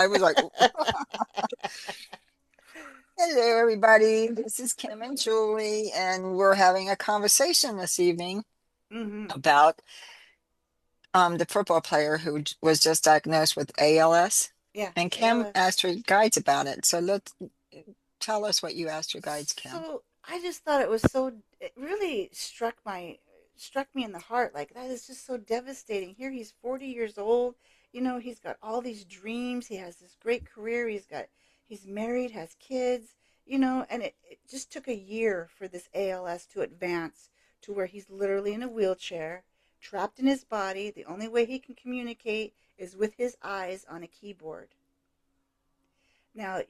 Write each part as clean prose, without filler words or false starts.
I was like, hello, everybody. This is Kim and Julie, and we're having a conversation this evening Hmm. about the football player who was just diagnosed with ALS. Yeah, And Kim ALS. asked her guides about it. So let's tell us what you asked your guides, Kim. So I just thought it was so. It really struck me in the heart. Like that is just so devastating. Here he's 40 years old. He's got all these dreams. He has this great career. He's married, has kids. And it just took a year for this ALS to advance to where he's literally in a wheelchair, trapped in his body. The only way he can communicate is with his eyes on a keyboard. Now,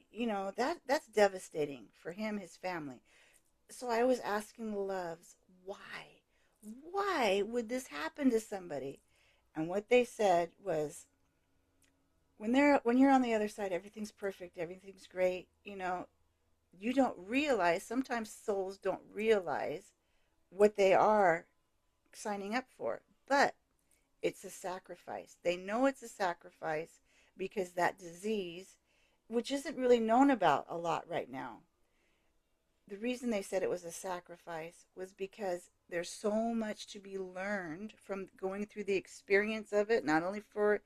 that's devastating for him, his family. So I was asking the loves, why? Why would this happen to somebody? And what they said was when you're on the other side, everything's perfect, everything's great, you don't realize, sometimes souls don't realize what they are signing up for. But it's a sacrifice. They know it's a sacrifice because that disease, which isn't really known about a lot right now, the reason they said it was a sacrifice was because there's so much to be learned from going through the experience of it, not only for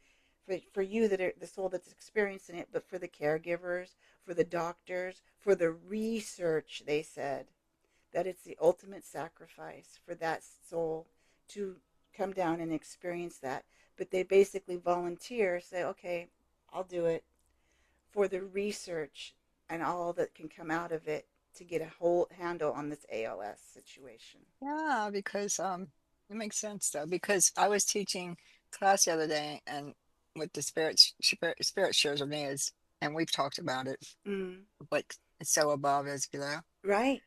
you that are the soul that's experiencing it, but for the caregivers, for the doctors, for the research. They said that it's the ultimate sacrifice for that soul to come down and experience that. But they basically volunteer, say, okay, I'll do it for the research and all that can come out of it to get a whole handle on this ALS situation. Yeah, because it makes sense though. Because I was teaching class the other day, and what the spirit shares with me is, and we've talked about it, Mm, what is so above is below. right,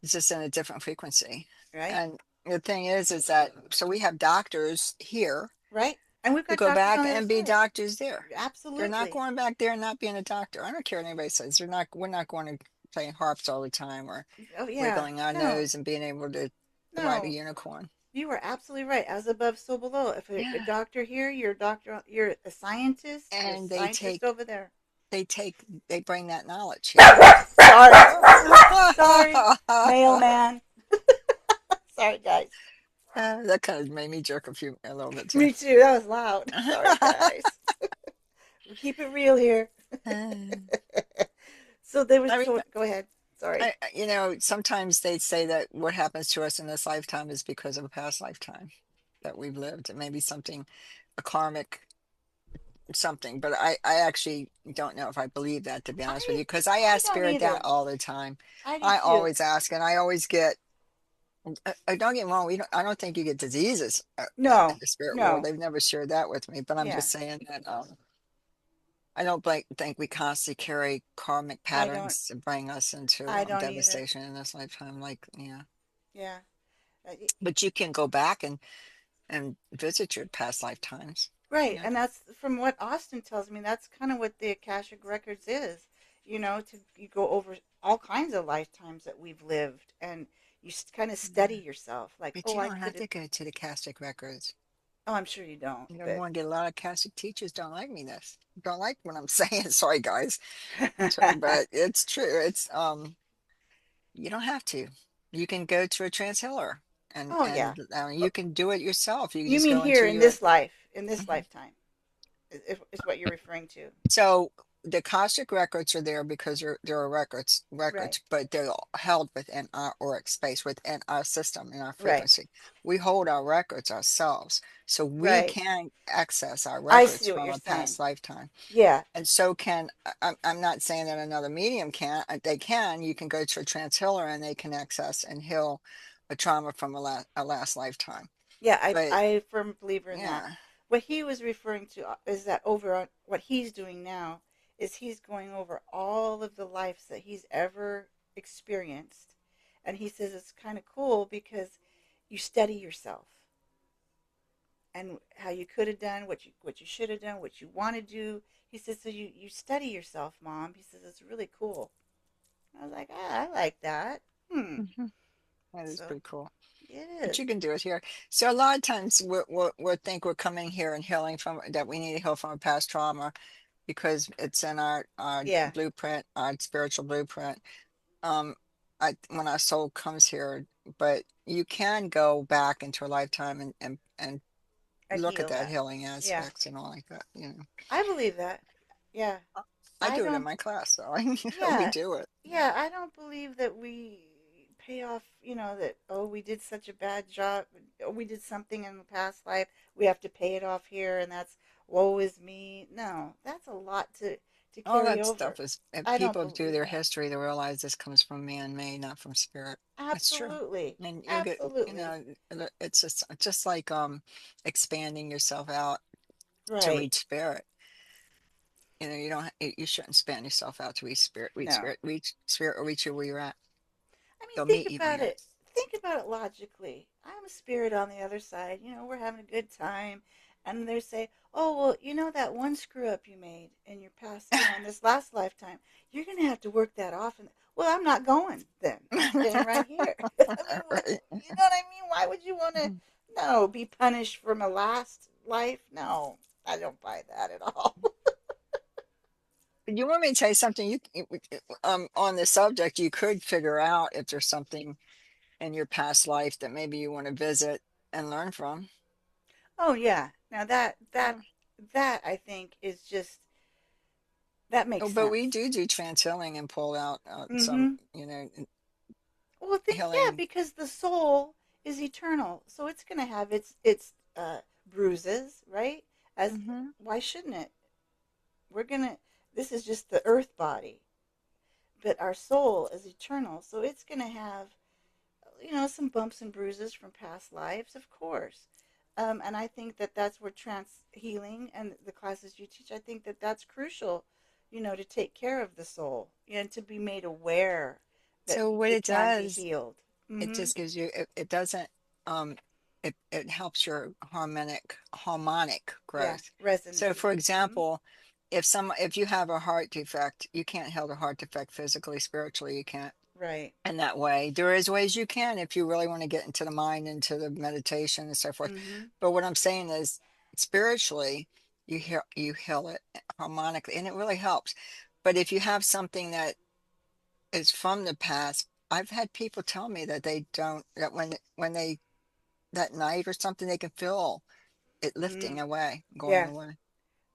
It's just in a different frequency. right, And the thing is that so we have doctors here right. And we've who got go doctors back on the other and be side. doctors there. They're not Absolutely. going back there and not being a doctor. I don't care what anybody says. We're not going to play harps all the time or Oh, yeah. wiggling our No, nose and being able to ride a no. unicorn. You are absolutely right. As above, so below. If a Yeah. doctor here, you're a doctor, you're a scientist, you're a And scientist over there. they take, they bring that knowledge here. Sorry. Sorry. Mailman. Sorry, guys. That kind of made me jerk a little bit too. Me too. That was loud. Sorry, guys. We keep it real here. So there was I mean, so go ahead. Sorry. sometimes they say that what happens to us in this lifetime is because of a past lifetime that we've lived. It may be something, a karmic something, but I actually don't know if I believe that, to be honest with I you, because I I ask don't spirit that either. all the time. I do I too. always ask, and I always get, don't get me wrong, I don't think you get diseases in No. the spirit world. No. They've never shared that with me, but I'm Yeah. just saying that I don't think we constantly carry karmic I don't patterns to bring us into I don't either. devastation in this lifetime. Like, yeah, Yeah. but you can go back and visit your past lifetimes. Right. Yeah. And that's from what Austin tells me, that's kind of what the Akashic Records is. To you go over all kinds of lifetimes that we've lived and you kind of study Yeah. yourself like, But "Oh, you I don't have could have. to go to the Castic Records. Oh, I'm sure you don't." You know, I'm But going to get a lot of Catholic teachers don't like me this. Don't like what I'm saying. Sorry, guys. But it's true. It's you don't have to. You can go to a trance healer and Oh, yeah. you can do it yourself. You can You just mean go here into in your this life, in this Mhm. lifetime, is what you're referring to. So the Akashic records are there because there are Right. records, but they're held within our auric space, within our system, in our Right. frequency. We hold our records ourselves, so we Right. can access our I records see what from you're a past saying. lifetime. Yeah. And so can I'm not saying that another medium can't. They can. You can go to a trance healer and they can access and heal a trauma from a last lifetime. Yeah, But I a firm believer in that. yeah, What he was referring to is that over on what he's doing now is he's going over all of the lives that he's ever experienced. And he says it's kind of cool because you study yourself and how you could have done, what you should have done, what you want to do. He says so you study yourself, Mom. He says it's really cool. I was like, I like that. Hmm. mhm, that is So pretty cool. it But is. you can do it here. So a lot of times we think we're coming here and healing from that we need to heal from a past trauma. because it's in our Yeah, blueprint, our spiritual blueprint. Um, when our soul comes here, but you can go back into a lifetime and and look at heal that that. healing Yeah, aspects and all like that. I believe that. Yeah, I I do it in don't. my class, so we Yeah, do it. yeah, I don't believe that we pay off, that, oh, we did such a bad job, or we did something in the past life, we have to pay it off here, and that's woe is me. No, that's a lot to All carry that over. stuff is, if I don't people do believe their that. history, they realize this comes from man-made, not from spirit. It's true. Absolutely. And you get, Absolutely. it's just like expanding yourself out to Right. reach spirit. You don't, you shouldn't expand yourself out to No. reach spirit or reach you where you're at. I mean, They'll think meet you when about you're. it. Think about it logically. I'm a spirit on the other side. We're having a good time. And they say, oh, well, that one screw up you made in your past, in this last lifetime, you're going to have to work that off. And, well, I'm not going then. I'm staying right here. I mean, Right. you know what I mean? Why would you want to, no, be punished from a last life? No, I don't buy that at all. You want me to tell you something? On this subject, you could figure out if there's something in your past life that maybe you want to visit and learn from. Oh, yeah. Now Yeah. that I think is just, that Oh, makes but we sense. do trance healing and pull out some, Mm-hmm. you know, Well, yeah, healing. because the soul is eternal, so it's going to have its bruises, right? As Hmm. Why shouldn't it? We're gonna. This is just the earth body, but our soul is eternal, so it's going to have, some bumps and bruises from past lives, of course. And I think that that's where trance healing and the classes you teach, I think that that's crucial, to take care of the soul and to be made aware that So what it it can be does, healed. it Mm-hmm. just gives you, it doesn't, um, it helps your harmonic Yeah, growth. So resonate. for Mm-hmm. example, if you have a heart defect, you can't heal the heart defect physically, spiritually, you can't. Right. In that way. There is ways you can if you really want to get into the mind, into the meditation and so forth. Mm-hmm. But what I'm saying is spiritually, you heal it harmonically, and it really helps. But if you have something that is from the past, I've had people tell me that they don't, that when they, that night or something, they can feel it Mm-hmm. lifting away, going Yeah, away.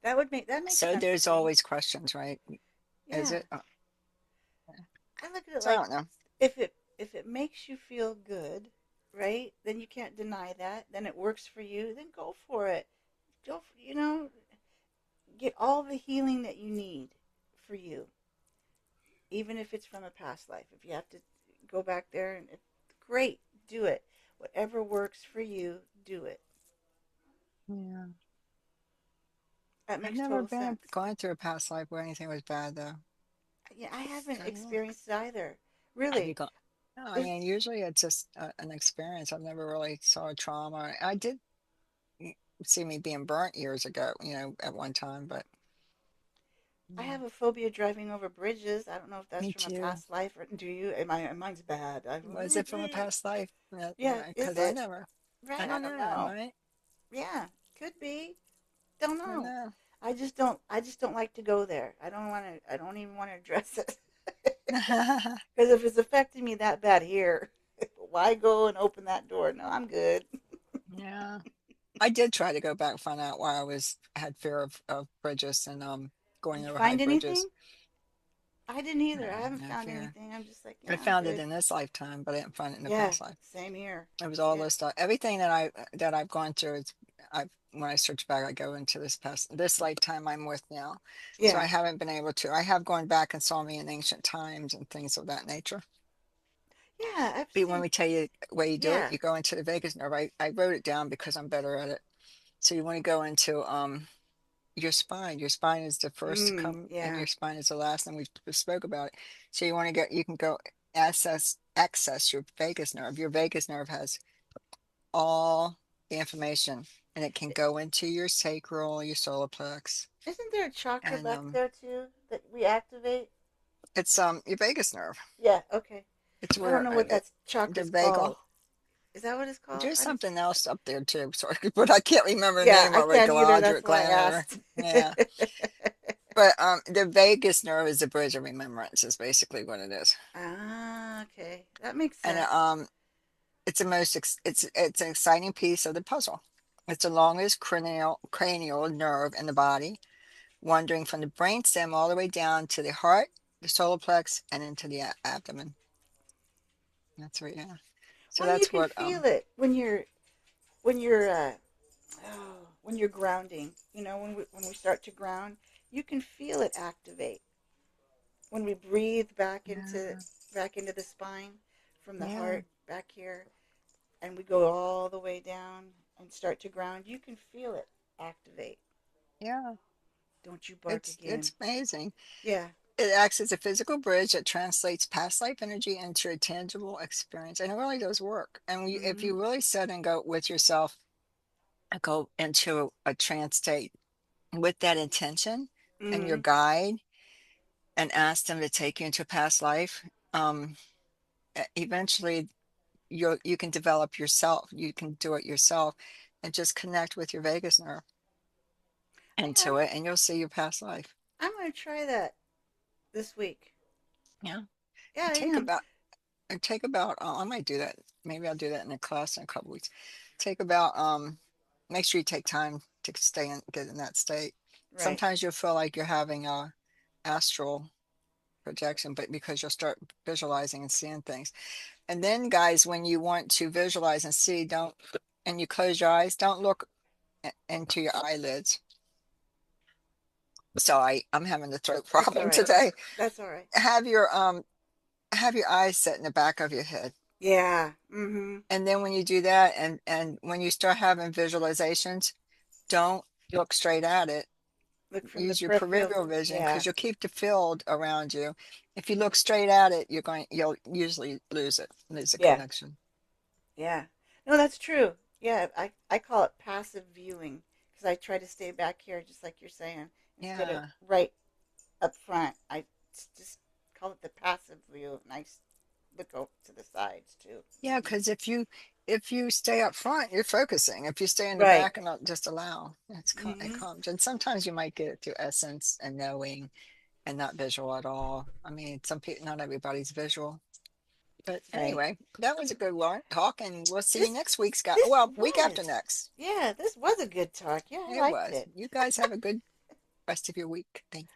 that makes So sense there's to me. always questions, right? Is Yeah, it? I look at it So I like, don't know. if it makes you feel good, right? Then you can't deny that. Then it works for you. Then go for it. Get all the healing that you need for you, even if it's from a past life. If you have to go back there, and great, do it. Whatever works for you, do it. Yeah. That I've makes never total been sense. gone through a past life where anything was bad though. Yeah, I haven't Good luck. experienced it either. Have you Really, gone? No, I there's mean, usually it's just an experience. I've never really saw a trauma. I did y- see me being burnt years ago, at one time, but I yeah. have a phobia driving over bridges. I don't know if that's Me from a too. past life, or do you? Mine's bad. Was it from a past life? Yeah, is Because it? I Right, I don't don't know, know. right? Yeah, could be. Don't I don't know. know. I just don't like to go there. I don't even want to address it. Because if it's affecting me that bad here, why go and open that door? No, I'm good. Yeah. I did try to go back and find out why had fear of bridges and going Did you over high find bridges. anything? I didn't either. I haven't No found fear. anything. I'm just like, I yeah, I'm found it good. in this lifetime, but I didn't find it in the Yeah, past life. same here. It was all Yeah, this stuff. Everything that I've gone through is I when I search back, I go into this lifetime I'm with now. So yeah, I haven't been able to. I have gone back and saw me in ancient times and things of that nature. yeah. I've But when seen. we tell you the way you do it, Yeah, you go into the vagus nerve. I wrote it down because I'm better at it. So you want to go into your spine. Your spine is the first to come, and yeah. your spine is the last. And we spoke about it. So you want to get you can go access your vagus nerve. Your vagus nerve has all the information and it can go into your sacral, your solar plex, Isn't there a chakra and back there too that we activate? it's your vagus nerve. Yeah, okay. It's I don't where know what that the chakra's vagal. called. Is that what it's called? There's I just something else up there too, sorry, but I can't remember the Yeah, name I of it. can't either. Glandular, That's why I glandular. asked. Yeah. But the vagus nerve is the bridge of remembrance, is basically what it is. Ah, okay. That makes And sense. it's the it's an exciting piece of the puzzle. It's the longest cranial nerve in the body, wandering from the brainstem all the way down to the heart, the solar plex, and into the abdomen. That's right, yeah. So Well, you that's can what feel it when you're when you're grounding. You know, when we start to ground, you can feel it activate when we breathe yeah, back into the spine from the yeah, heart back here, and we go all the way down and start to ground. You can feel it activate. yeah. Don't you bark It's again? amazing. Yeah. It acts as a physical bridge that translates past life energy into a tangible experience, and it really does work. And if Mhm. you really sit and go with yourself, go into a trance state with that intention and your Mhm. guide, and ask them to take you into a past life, eventually you can develop yourself. You can do it yourself, and just connect with your vagus nerve I'm into it, and you'll see your past life. I'm gonna try that this week. Yeah, Yeah, I take am. about take about I might do that. Maybe I'll do that in a class in a couple weeks. Take about make sure you take time to get in that state. Right. Sometimes you'll feel like you're having a astral projection, but because you'll start visualizing and seeing things. And then guys, when you want to visualize and see, don't and you close your eyes, don't look into your eyelids. So I'm having a throat That's all problem right. today. That's all right. Have your have your eyes set in the back of your head. Yeah. Mhm. And then when you do that, and when you start having visualizations, don't look straight at it. Look from the Use your peripheral. peripheral vision, Yeah. because you'll keep the field around you. If you look straight at it, you'll usually lose the Yeah. connection. Yeah. No, that's true. Yeah, I call it passive viewing because I try to stay back here, just like you're saying, instead of Yeah. right up front. I just call it the passive view, and look over to the sides too. Yeah, because if you stay up front, you're focusing. If you stay in the Right. back and not just allow, it Mhm. comes. And sometimes you might get it through essence and knowing and not visual at all. I mean, some people, not everybody's visual. But Right. anyway, that was a good one talk, and we'll see you This next week, Scott. this Well, week after was. next. Yeah, this was a good talk. Yeah, I It liked was. it. You guys have a good rest of your week. Thank you.